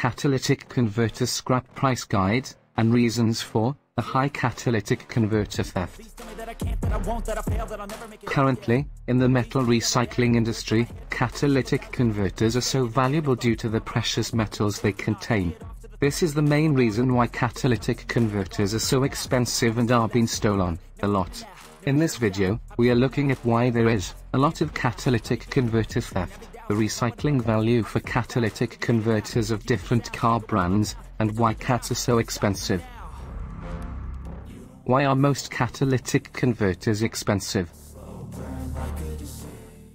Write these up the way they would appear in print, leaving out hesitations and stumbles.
catalytic converter scrap price guide, and reasons for the high catalytic converter theft. Currently, in the metal recycling industry, catalytic converters are so valuable due to the precious metals they contain. This is the main reason why catalytic converters are so expensive and are being stolen a lot. In this video, we are looking at why there is a lot of catalytic converter theft, the recycling value for catalytic converters of different car brands, and why cats are so expensive. Why are most catalytic converters expensive?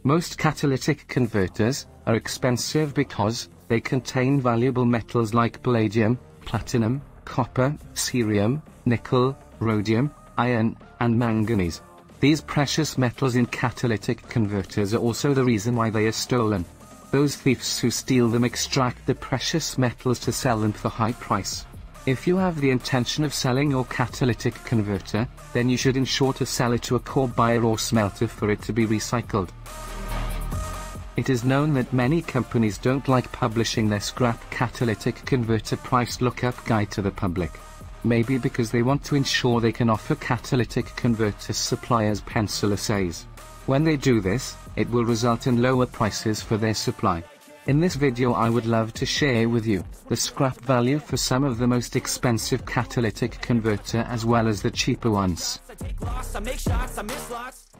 Most catalytic converters are expensive because they contain valuable metals like palladium, platinum, copper, cerium, nickel, rhodium, iron, and manganese. These precious metals in catalytic converters are also the reason why they are stolen. Those thieves who steal them extract the precious metals to sell them for high price. If you have the intention of selling your catalytic converter, then you should ensure to sell it to a core buyer or smelter for it to be recycled. It is known that many companies don't like publishing their scrap catalytic converter price lookup guide to the public. Maybe because they want to ensure they can offer catalytic converter suppliers pencil essays. When they do this, it will result in lower prices for their supply. In this video I would love to share with you the scrap value for some of the most expensive catalytic converter as well as the cheaper ones.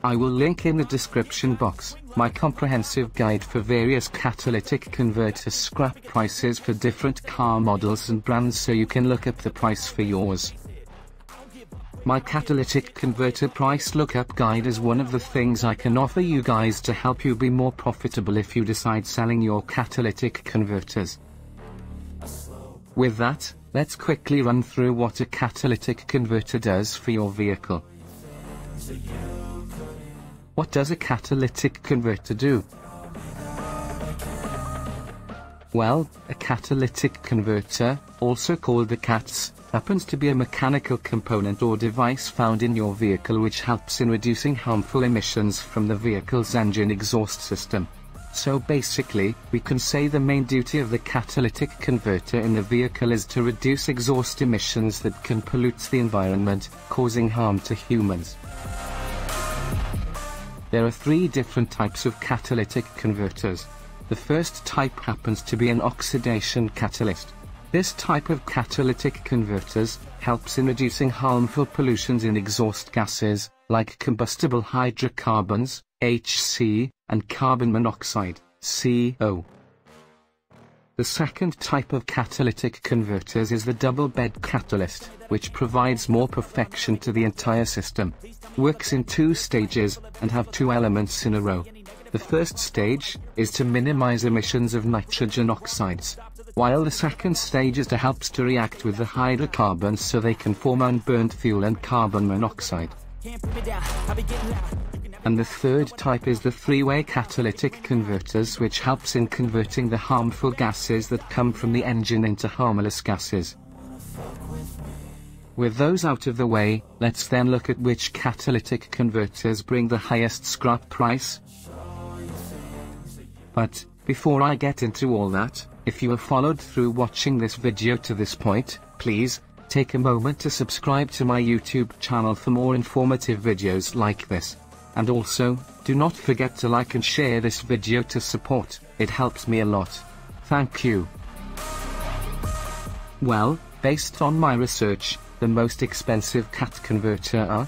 I will link in the description box my comprehensive guide for various catalytic converter scrap prices for different car models and brands so you can look up the price for yours. My catalytic converter price lookup guide is one of the things I can offer you guys to help you be more profitable if you decide selling your catalytic converters. With that, let's quickly run through what a catalytic converter does for your vehicle. What does a catalytic converter do? Well, a catalytic converter, also called the CATS, happens to be a mechanical component or device found in your vehicle which helps in reducing harmful emissions from the vehicle's engine exhaust system. So basically, we can say the main duty of the catalytic converter in the vehicle is to reduce exhaust emissions that can pollute the environment, causing harm to humans. There are three different types of catalytic converters. The first type happens to be an oxidation catalyst. This type of catalytic converters helps in reducing harmful pollutions in exhaust gases, like combustible hydrocarbons, HC, and carbon monoxide, CO. The second type of catalytic converters is the double-bed catalyst, which provides more perfection to the entire system. Works in two stages, and have two elements in a row. The first stage is to minimize emissions of nitrogen oxides, while the second stage is to help to react with the hydrocarbons so they can form unburned fuel and carbon monoxide. And the third type is the three-way catalytic converters, which helps in converting the harmful gases that come from the engine into harmless gases. With those out of the way, let's then look at which catalytic converters bring the highest scrap price. But before I get into all that, if you have followed through watching this video to this point, please take a moment to subscribe to my YouTube channel for more informative videos like this. And also, do not forget to like and share this video to support, it helps me a lot. Thank you. Well, based on my research, the most expensive cat converter are: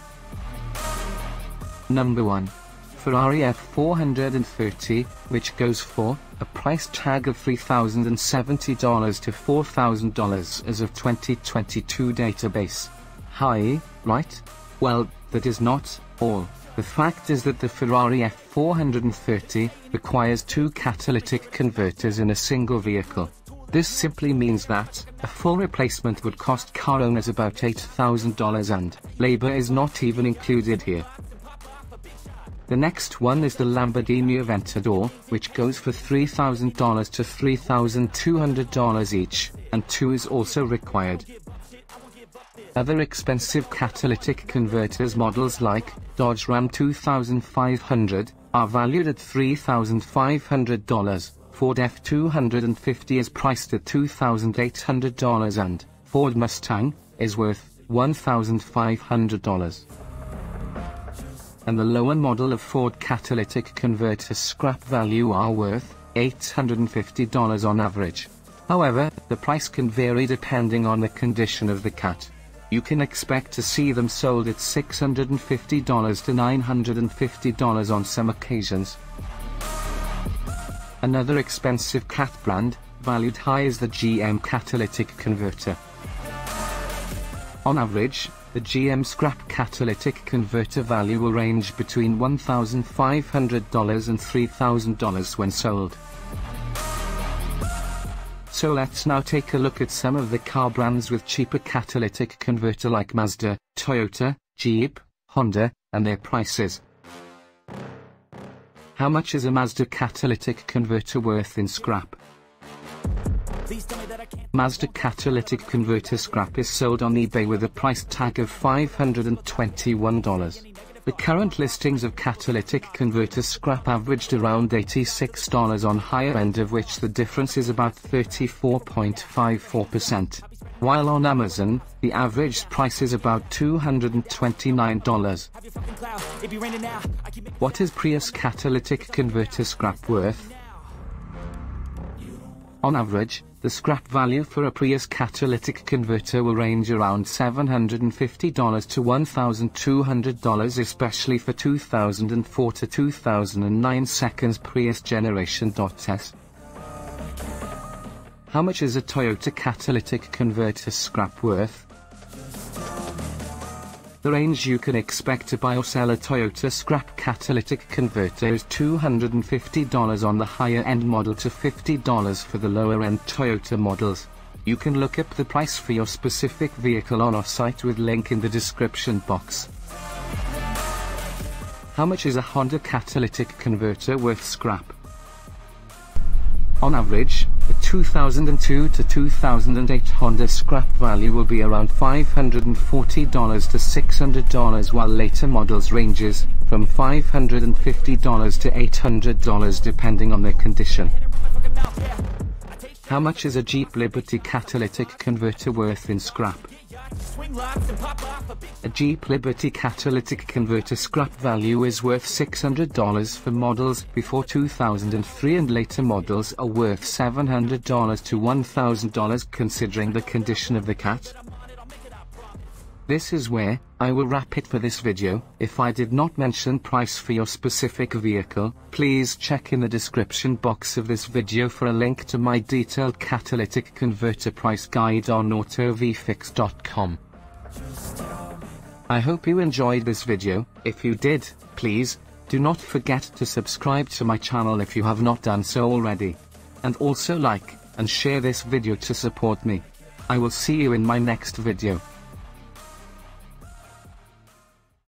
Number 1. Ferrari F430, which goes for a price tag of $3,070 to $4,000 as of 2022 database. High, right? Well, that is not all. The fact is that the Ferrari F430 requires two catalytic converters in a single vehicle. This simply means that a full replacement would cost car owners about $8,000 and labor is not even included here. The next one is the Lamborghini Aventador, which goes for $3,000 to $3,200 each, and two is also required. Other expensive catalytic converters models like Dodge Ram 2500 are valued at $3,500, Ford F-250 is priced at $2,800 and Ford Mustang is worth $1,500. And the lower model of Ford catalytic converter scrap value are worth $850 on average. However, the price can vary depending on the condition of the cat. You can expect to see them sold at $650 to $950 on some occasions. Another expensive cat brand, valued high, is the GM catalytic converter. On average, the GM scrap catalytic converter value will range between $1,500 and $3,000 when sold. So let's now take a look at some of the car brands with cheaper catalytic converter like Mazda, Toyota, Jeep, Honda, and their prices. How much is a Mazda catalytic converter worth in scrap? Mazda catalytic converter scrap is sold on eBay with a price tag of $521. The current listings of catalytic converter scrap averaged around $86 on higher end, of which the difference is about 34.54%. While on Amazon, the average price is about $229. What is Prius catalytic converter scrap worth? On average, the scrap value for a Prius catalytic converter will range around $750 to $1,200, especially for 2004 to 2009 seconds Prius Generation S. How much is a Toyota catalytic converter scrap worth? The range you can expect to buy or sell a Toyota scrap catalytic converter is $250 on the higher end model to $50 for the lower end Toyota models. You can look up the price for your specific vehicle on our site with link in the description box. How much is a Honda catalytic converter worth scrap? On average, a 2002 to 2008 Honda scrap value will be around $540 to $600, while later models ranges from $550 to $800 depending on their condition. How much is a Jeep Liberty catalytic converter worth in scrap? A Jeep Liberty catalytic converter scrap value is worth $600 for models before 2003, and later models are worth $700 to $1,000 considering the condition of the cat. This is where I will wrap it for this video. If I did not mention price for your specific vehicle, please check in the description box of this video for a link to my detailed catalytic converter price guide on autovfix.com. I hope you enjoyed this video. If you did, please do not forget to subscribe to my channel if you have not done so already. And also like and share this video to support me. I will see you in my next video.